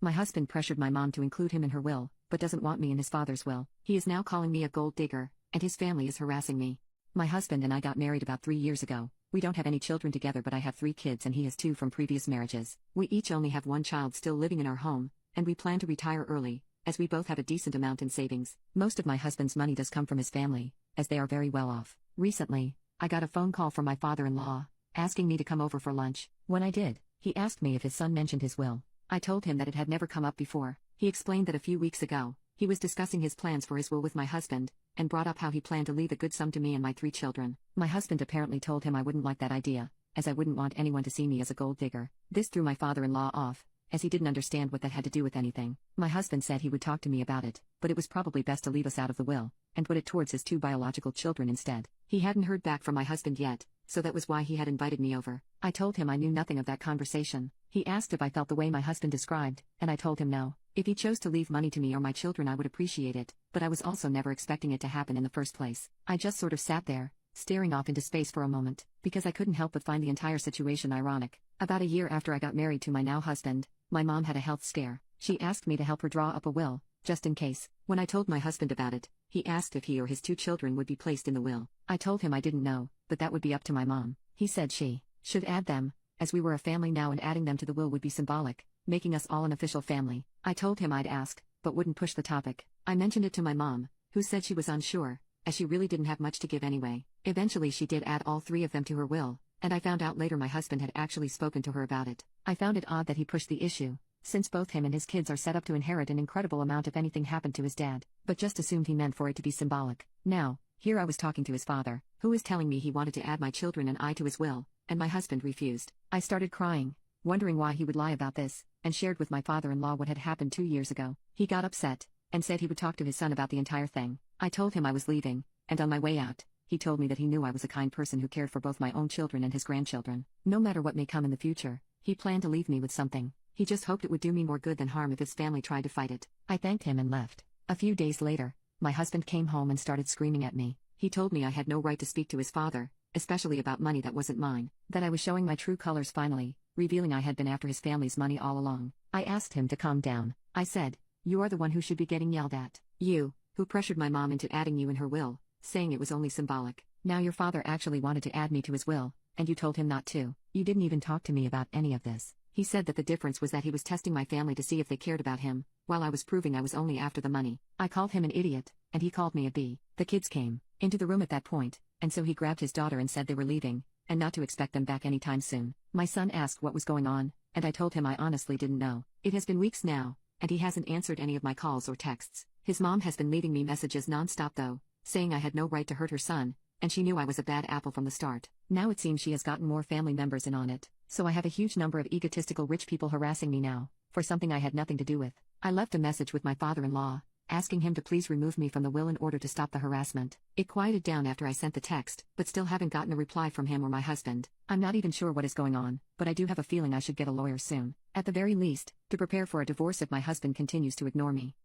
My husband pressured my mom to include him in her will, but doesn't want me in his father's will. He is now calling me a gold digger, and his family is harassing me. My husband and I got married about 3 years ago. We don't have any children together, but I have 3 kids and he has 2 from previous marriages. We each only have 1 child still living in our home, and we plan to retire early, as we both have a decent amount in savings. Most of my husband's money does come from his family, as they are very well off. Recently, I got a phone call from my father-in-law, asking me to come over for lunch. When I did, he asked me if his son mentioned his will. I told him that it had never come up before. He explained that a few weeks ago, he was discussing his plans for his will with my husband, and brought up how he planned to leave a good sum to me and my 3 children. My husband apparently told him I wouldn't like that idea, as I wouldn't want anyone to see me as a gold digger. This threw my father-in-law off, as he didn't understand what that had to do with anything. My husband said he would talk to me about it, but it was probably best to leave us out of the will, and put it towards his 2 biological children instead. He hadn't heard back from my husband yet, so that was why he had invited me over. I told him I knew nothing of that conversation. He asked if I felt the way my husband described, and I told him no. If he chose to leave money to me or my children, I would appreciate it, but I was also never expecting it to happen in the first place. I just sort of sat there, staring off into space for a moment, because I couldn't help but find the entire situation ironic. About a year after I got married to my now husband, my mom had a health scare. She asked me to help her draw up a will, just in case. When I told my husband about it, he asked if he or his 2 children would be placed in the will. I told him I didn't know, but that would be up to my mom. He said she should add them, as we were a family now and adding them to the will would be symbolic, making us all an official family. I told him I'd ask, but wouldn't push the topic. I mentioned it to my mom, who said she was unsure, as she really didn't have much to give anyway. Eventually she did add all 3 of them to her will, and I found out later my husband had actually spoken to her about it. I found it odd that he pushed the issue, since both him and his kids are set up to inherit an incredible amount if anything happened to his dad, but just assumed he meant for it to be symbolic. Now, here I was talking to his father, who was telling me he wanted to add my children and I to his will, and my husband refused. I started crying, wondering why he would lie about this, and shared with my father-in-law what had happened 2 years ago. He got upset, and said he would talk to his son about the entire thing. I told him I was leaving, and on my way out, he told me that he knew I was a kind person who cared for both my own children and his grandchildren. No matter what may come in the future, he planned to leave me with something. He just hoped it would do me more good than harm if his family tried to fight it. I thanked him and left. A few days later, my husband came home and started screaming at me. He told me I had no right to speak to his father, especially about money that wasn't mine, that I was showing my true colors finally, revealing I had been after his family's money all along. I asked him to calm down. I said, "You are the one who should be getting yelled at. You, who pressured my mom into adding you in her will, saying it was only symbolic. Now your father actually wanted to add me to his will, and you told him not to. You didn't even talk to me about any of this." He said that the difference was that he was testing my family to see if they cared about him, while I was proving I was only after the money. I called him an idiot, and he called me a bee. The kids came into the room at that point, and so he grabbed his daughter and said they were leaving, and not to expect them back anytime soon. My son asked what was going on, and I told him I honestly didn't know. It has been weeks now, and he hasn't answered any of my calls or texts. His mom has been leaving me messages non-stop though, saying I had no right to hurt her son, and she knew I was a bad apple from the start. Now it seems she has gotten more family members in on it, so I have a huge number of egotistical rich people harassing me now, for something I had nothing to do with. I left a message with my father-in-law, asking him to please remove me from the will in order to stop the harassment. It quieted down after I sent the text, but still haven't gotten a reply from him or my husband. I'm not even sure what is going on, but I do have a feeling I should get a lawyer soon, at the very least, to prepare for a divorce if my husband continues to ignore me.